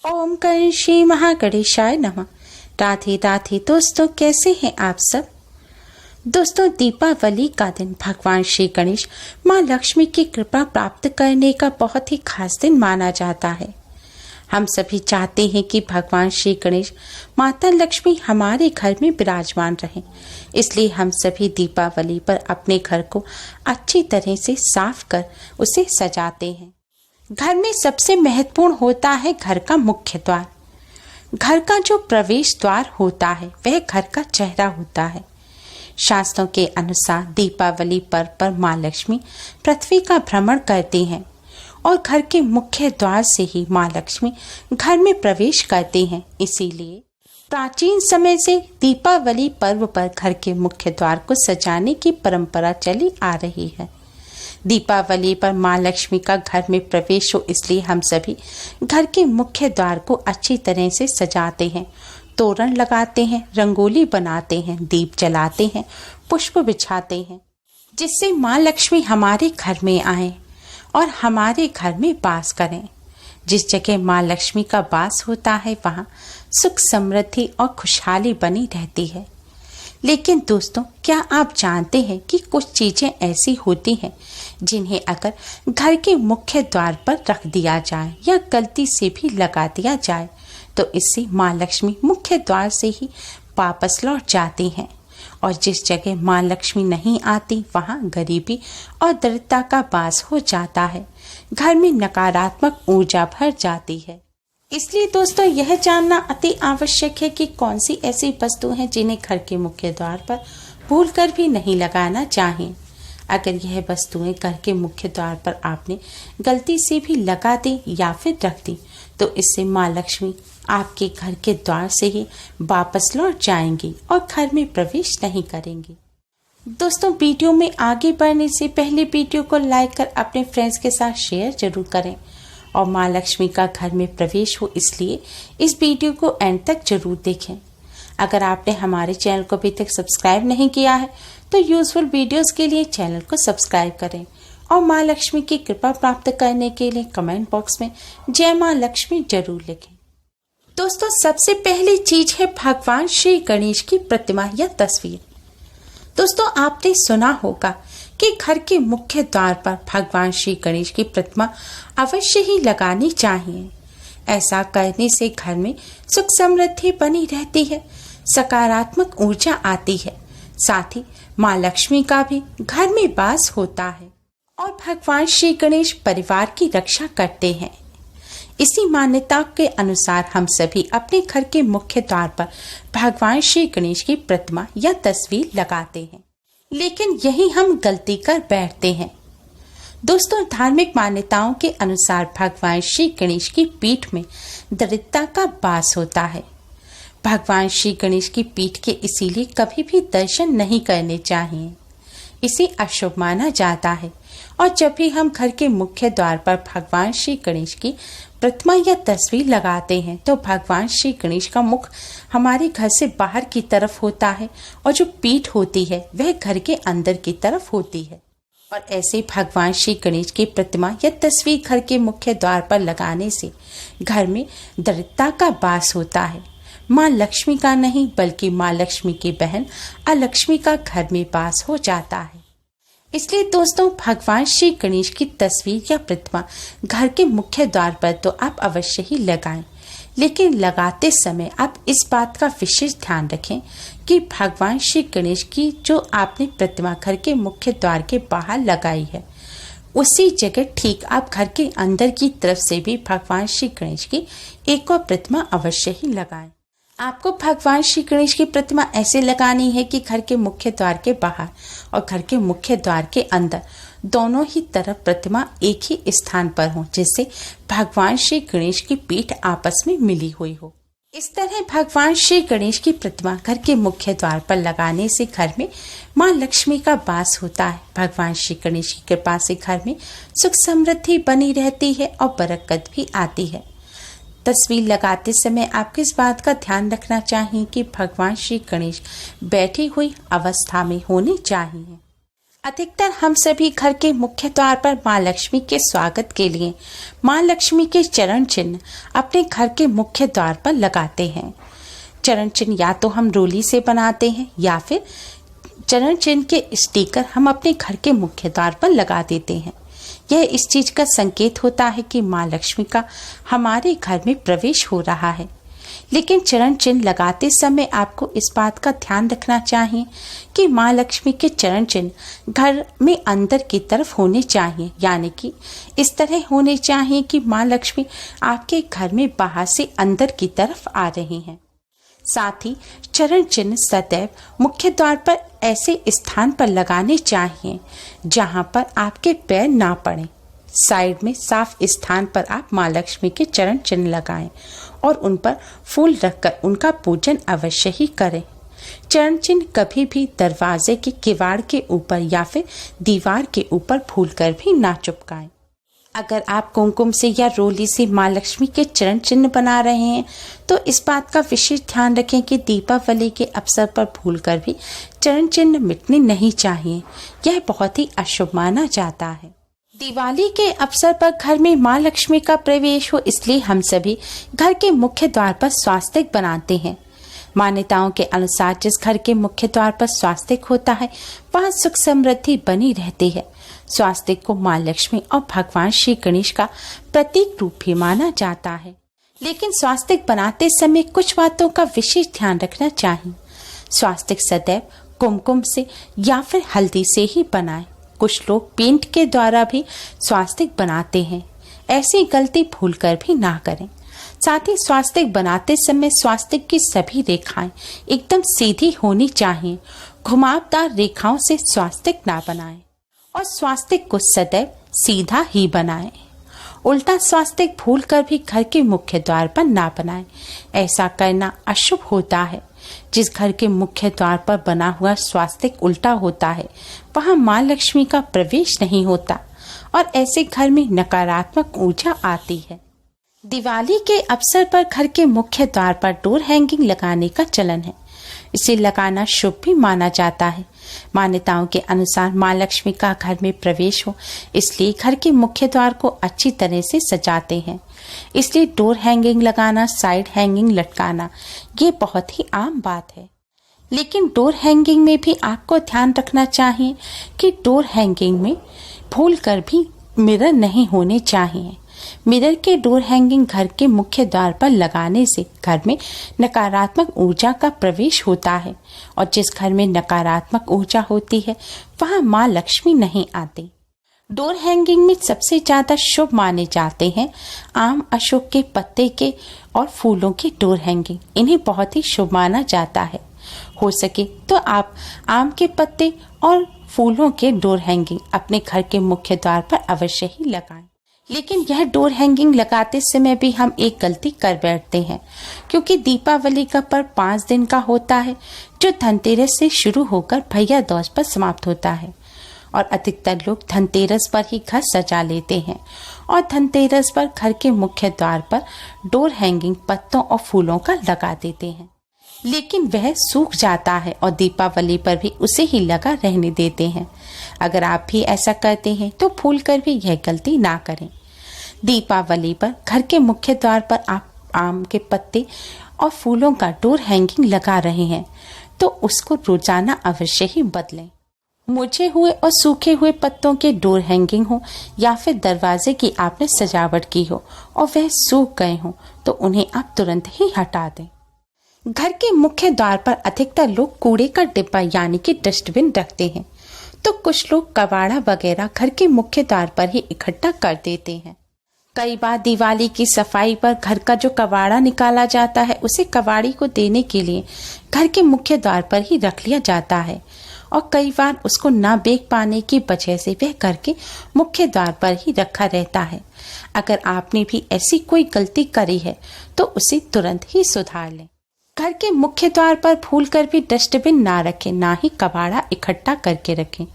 ओम कर श्री महागणेशाय नमः। राधे राधे दोस्तों, कैसे हैं आप सब। दोस्तों, दीपावली का दिन भगवान श्री गणेश माँ लक्ष्मी की कृपा प्राप्त करने का बहुत ही खास दिन माना जाता है। हम सभी चाहते हैं कि भगवान श्री गणेश माता लक्ष्मी हमारे घर में विराजमान रहें। इसलिए हम सभी दीपावली पर अपने घर को अच्छी तरह से साफ कर उसे सजाते हैं। घर में सबसे महत्वपूर्ण होता है घर का मुख्य द्वार। घर का जो प्रवेश द्वार होता है वह घर का चेहरा होता है। शास्त्रों के अनुसार दीपावली पर्व पर माँ लक्ष्मी पृथ्वी का भ्रमण करती हैं और घर के मुख्य द्वार से ही माँ लक्ष्मी घर में प्रवेश करती हैं। इसीलिए प्राचीन समय से दीपावली पर्व पर घर के मुख्य द्वार को सजाने की परंपरा चली आ रही है। दीपावली पर माँ लक्ष्मी का घर में प्रवेश हो, इसलिए हम सभी घर के मुख्य द्वार को अच्छी तरह से सजाते हैं, तोरण लगाते हैं, रंगोली बनाते हैं, दीप जलाते हैं, पुष्प बिछाते हैं, जिससे माँ लक्ष्मी हमारे घर में आए और हमारे घर में वास करें। जिस जगह माँ लक्ष्मी का वास होता है वहाँ सुख समृद्धि और खुशहाली बनी रहती है। लेकिन दोस्तों, क्या आप जानते हैं कि कुछ चीजें ऐसी होती हैं जिन्हें अगर घर के मुख्य द्वार पर रख दिया जाए या गलती से भी लगा दिया जाए तो इससे माँ लक्ष्मी मुख्य द्वार से ही वापस लौट जाती हैं और जिस जगह माँ लक्ष्मी नहीं आती वहाँ गरीबी और दरिद्रता का वास हो जाता है। घर में नकारात्मक ऊर्जा भर जाती है। इसलिए दोस्तों, यह जानना अति आवश्यक है कि कौन सी ऐसी वस्तु हैं जिन्हें घर के मुख्य द्वार पर भूलकर भी नहीं लगाना चाहिए। अगर यह वस्तुएं घर के मुख्य द्वार पर आपने गलती से भी लगा दी या फिर रख दी तो इससे माँ लक्ष्मी आपके घर के द्वार से ही वापस लौट जाएंगी और घर में प्रवेश नहीं करेंगी। दोस्तों, वीडियो में आगे बढ़ने से पहले वीडियो को लाइक कर अपने फ्रेंड्स के साथ शेयर जरूर करें और माँ लक्ष्मी का घर में प्रवेश हो, इसलिए इस वीडियो को एंड तक जरूर देखें। अगर आपने हमारे चैनल को अभी तक सब्सक्राइब नहीं किया है तो यूजफुल वीडियोस के लिए चैनल को सब्सक्राइब करें और माँ लक्ष्मी की कृपा प्राप्त करने के लिए कमेंट बॉक्स में जय माँ लक्ष्मी जरूर लिखें। दोस्तों, सबसे पहली चीज है भगवान श्री गणेश की प्रतिमा या तस्वीर। दोस्तों, आपने सुना होगा कि घर के मुख्य द्वार पर भगवान श्री गणेश की प्रतिमा अवश्य ही लगानी चाहिए। ऐसा करने से घर में सुख समृद्धि बनी रहती है, सकारात्मक ऊर्जा आती है, साथ ही माँ लक्ष्मी का भी घर में वास होता है और भगवान श्री गणेश परिवार की रक्षा करते हैं। इसी मान्यता के अनुसार हम सभी अपने घर के मुख्य द्वार पर भगवान श्री गणेश की प्रतिमा या तस्वीर लगाते हैं, लेकिन यही हम गलती कर बैठते हैं। दोस्तों, धार्मिक मान्यताओं के अनुसार भगवान श्री गणेश की पीठ में दरिद्रता का वास होता है। भगवान श्री गणेश की पीठ के इसीलिए कभी भी दर्शन नहीं करने चाहिए। इसे अशुभ माना जाता है और जब भी हम घर के मुख्य द्वार पर भगवान श्री गणेश की प्रतिमा या तस्वीर लगाते हैं तो भगवान श्री गणेश का मुख हमारे घर से बाहर की तरफ होता है और जो पीठ होती है वह घर के अंदर की तरफ होती है। और ऐसे भगवान श्री गणेश की प्रतिमा या तस्वीर घर के मुख्य द्वार पर लगाने से घर में दरिद्रता का वास होता है। माँ लक्ष्मी का नहीं बल्कि माँ लक्ष्मी की बहन अलक्ष्मी का घर में वास हो जाता है। इसलिए दोस्तों, भगवान श्री गणेश की तस्वीर या प्रतिमा घर के मुख्य द्वार पर तो आप अवश्य ही लगाएं, लेकिन लगाते समय आप इस बात का विशेष ध्यान रखें कि भगवान श्री गणेश की जो आपने प्रतिमा घर के मुख्य द्वार के बाहर लगाई है उसी जगह ठीक आप घर के अंदर की तरफ से भी भगवान श्री गणेश की एक और प्रतिमा अवश्य ही लगाएं। आपको भगवान श्री गणेश की प्रतिमा ऐसे लगानी है कि घर के मुख्य द्वार के बाहर और घर के मुख्य द्वार के अंदर दोनों ही तरफ प्रतिमा एक ही स्थान पर हो, जिससे भगवान श्री गणेश की पीठ आपस में मिली हुई हो। इस तरह भगवान श्री गणेश की प्रतिमा घर के मुख्य द्वार पर लगाने से घर में माँ लक्ष्मी का वास होता है। भगवान श्री गणेश की कृपा से घर में सुख समृद्धि बनी रहती है और बरकत भी आती है। तस्वीर लगाते समय आपको इस बात का ध्यान रखना चाहिए कि भगवान श्री गणेश बैठी हुई अवस्था में होने चाहिए। अधिकतर हम सभी घर के मुख्य द्वार पर माँ लक्ष्मी के स्वागत के लिए माँ लक्ष्मी के चरण चिन्ह अपने घर के मुख्य द्वार पर लगाते हैं। चरण चिन्ह या तो हम रोली से बनाते हैं या फिर चरण चिन्ह के स्टिकर हम अपने घर के मुख्य द्वार पर लगा देते हैं। यह इस चीज का संकेत होता है कि माँ लक्ष्मी का हमारे घर में प्रवेश हो रहा है। लेकिन चरण चिन्ह लगाते समय आपको इस बात का ध्यान रखना चाहिए कि माँ लक्ष्मी के चरण चिन्ह घर में अंदर की तरफ होने चाहिए, यानी कि इस तरह होने चाहिए कि माँ लक्ष्मी आपके घर में बाहर से अंदर की तरफ आ रही हैं। साथ ही चरण चिन्ह सदैव मुख्य द्वार पर ऐसे स्थान पर लगाने चाहिए जहां पर आपके पैर ना पड़े। साइड में साफ स्थान पर आप माँ लक्ष्मी के चरण चिन्ह लगाएं और उन पर फूल रखकर उनका पूजन अवश्य ही करें। चरण चिन्ह कभी भी दरवाजे के किवाड़ के ऊपर या फिर दीवार के ऊपर फूल कर भी ना चिपकाएं। अगर आप कुमकुम से या रोली से माँ लक्ष्मी के चरण चिन्ह बना रहे हैं तो इस बात का विशेष ध्यान रखें कि दीपावली के अवसर पर भूल कर भी चरण चिन्ह मिटने नहीं चाहिए। यह बहुत ही अशुभ माना जाता है। दिवाली के अवसर पर घर में माँ लक्ष्मी का प्रवेश हो, इसलिए हम सभी घर के मुख्य द्वार पर स्वास्तिक बनाते हैं। मान्यताओं के अनुसार जिस घर के मुख्य द्वार पर स्वास्तिक होता है वहाँ सुख समृद्धि बनी रहती है। स्वास्तिक को माँ लक्ष्मी और भगवान श्री गणेश का प्रतीक रूप भी माना जाता है। लेकिन स्वास्तिक बनाते समय कुछ बातों का विशेष ध्यान रखना चाहिए। स्वास्तिक सदैव कुमकुम से या फिर हल्दी से ही बनाएं। कुछ लोग पेंट के द्वारा भी स्वास्तिक बनाते हैं, ऐसी गलती भूलकर भी ना करें। साथ ही स्वास्तिक बनाते समय स्वास्तिक की सभी रेखाएं एकदम सीधी होनी चाहिए। घुमावदार रेखाओं से स्वास्तिक ना बनाएं और स्वास्तिक को सदैव सीधा ही बनाएं। उल्टा स्वास्तिक भूलकर भी घर के मुख्य द्वार पर ना बनाएं। ऐसा करना अशुभ होता है। जिस घर के मुख्य द्वार पर बना हुआ स्वास्तिक उल्टा होता है वहां माँ लक्ष्मी का प्रवेश नहीं होता और ऐसे घर में नकारात्मक ऊर्जा आती है। दिवाली के अवसर पर घर के मुख्य द्वार पर डोर हैंगिंग लगाने का चलन है। इसे लगाना शुभ भी माना जाता है। मान्यताओं के अनुसार माँ लक्ष्मी का घर में प्रवेश हो, इसलिए घर के मुख्य द्वार को अच्छी तरह से सजाते हैं। इसलिए डोर हैंगिंग लगाना, साइड हैंगिंग लटकाना ये बहुत ही आम बात है। लेकिन डोर हैंगिंग में भी आपको ध्यान रखना चाहिए कि डोर हैंगिंग में भूल कर भी मिरर नहीं होने चाहिए। मिरर के डोर हैंगिंग घर के मुख्य द्वार पर लगाने से घर में नकारात्मक ऊर्जा का प्रवेश होता है और जिस घर में नकारात्मक ऊर्जा होती है वहां माँ लक्ष्मी नहीं आती। डोर हैंगिंग में सबसे ज्यादा शुभ माने जाते हैं आम, अशोक के पत्ते के और फूलों के डोर हैंगिंग। इन्हें बहुत ही शुभ माना जाता है। हो सके तो आप आम के पत्ते और फूलों के डोर हैंगिंग अपने घर के मुख्य द्वार पर अवश्य ही लगाएं। लेकिन यह डोर हैंगिंग लगाते समय भी हम एक गलती कर बैठते हैं, क्योंकि दीपावली का पर्व 5 दिन का होता है जो धनतेरस से शुरू होकर भैया दूज पर समाप्त होता है। और अधिकतर लोग धनतेरस पर ही घर सजा लेते हैं और धनतेरस पर घर के मुख्य द्वार पर डोर हैंगिंग पत्तों और फूलों का लगा देते हैं। लेकिन वह सूख जाता है और दीपावली पर भी उसे ही लगा रहने देते हैं। अगर आप भी ऐसा करते हैं तो भूल कर भी यह गलती ना करें। दीपावली पर घर के मुख्य द्वार पर आप आम के पत्ते और फूलों का डोर हैंगिंग लगा रहे हैं तो उसको रोजाना अवश्य ही बदलें। मुरझे हुए और सूखे हुए पत्तों के डोर हैंगिंग हो या फिर दरवाजे की आपने सजावट की हो और वह सूख गए हो तो उन्हें आप तुरंत ही हटा दें। घर के मुख्य द्वार पर अधिकतर लोग कूड़े का डिब्बा यानी कि डस्टबिन रखते हैं, तो कुछ लोग कबाड़ा वगैरह घर के मुख्य द्वार पर ही इकट्ठा कर देते हैं। कई बार दिवाली की सफाई पर घर का जो कबाड़ा निकाला जाता है उसे कबाड़ी को देने के लिए घर के मुख्य द्वार पर ही रख लिया जाता है और कई बार उसको ना बेच पाने की वजह से वह घर के मुख्य द्वार पर ही रखा रहता है। अगर आपने भी ऐसी कोई गलती करी है तो उसे तुरंत ही सुधार लें। घर के मुख्य द्वार पर भूल कर भी डस्टबिन ना रखें, ना ही कबाड़ा इकट्ठा करके रखें।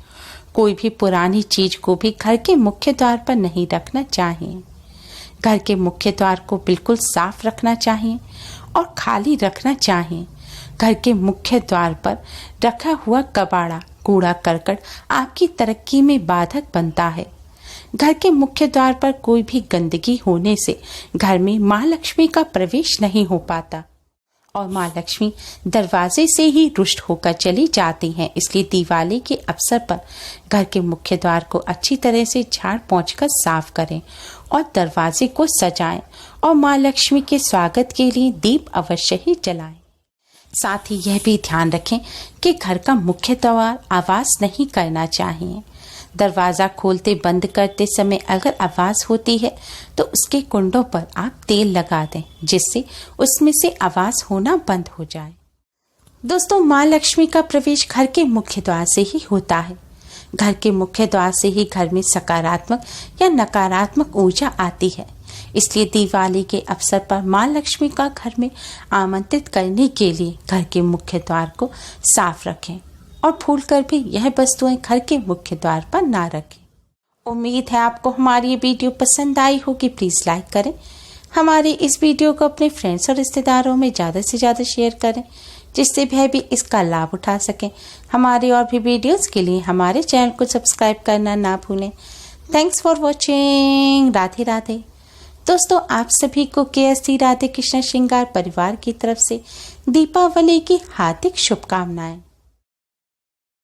कोई भी पुरानी चीज को भी घर के मुख्य द्वार पर नहीं रखना चाहिए। घर के मुख्य द्वार को बिल्कुल साफ रखना चाहिए और खाली रखना चाहिए। घर के मुख्य द्वार पर रखा हुआ कबाड़ा कूड़ा करकट आपकी तरक्की में बाधक बनता है। घर के मुख्य द्वार पर कोई भी गंदगी होने से घर में माँ लक्ष्मी का प्रवेश नहीं हो पाता और माँ लक्ष्मी दरवाजे से ही रुष्ट होकर चली जाती हैं। इसलिए दिवाली के अवसर पर घर के मुख्य द्वार को अच्छी तरह से झाड़ पोंछ कर साफ करें और दरवाजे को सजाएं और माँ लक्ष्मी के स्वागत के लिए दीप अवश्य ही जलाएं। साथ ही यह भी ध्यान रखें कि घर का मुख्य द्वार आवाज नहीं करना चाहिए। दरवाजा खोलते बंद करते समय अगर आवाज होती है तो उसके कुंडों पर आप तेल लगा दें, जिससे उसमें से आवाज होना बंद हो जाए। दोस्तों, माँ लक्ष्मी का प्रवेश घर के मुख्य द्वार से ही होता है। घर के मुख्य द्वार से ही घर में सकारात्मक या नकारात्मक ऊर्जा आती है। इसलिए दिवाली के अवसर पर माँ लक्ष्मी का घर में आमंत्रित करने के लिए घर के मुख्य द्वार को साफ रखें और भूलकर भी यह वस्तुएं घर के मुख्य द्वार पर ना रखें। उम्मीद है आपको हमारी ये वीडियो पसंद आई होगी। प्लीज़ लाइक करें। हमारे इस वीडियो को अपने फ्रेंड्स और रिश्तेदारों में ज़्यादा से ज़्यादा शेयर करें, जिससे वह भी इसका लाभ उठा सकें। हमारी और भी वीडियोस के लिए हमारे चैनल को सब्सक्राइब करना ना भूलें। Thanks for watching. Radhe Radhe. दोस्तों, आप सभी को KSC राधे कृष्ण श्रृंगार परिवार की तरफ से दीपावली की हार्दिक शुभकामनाएं।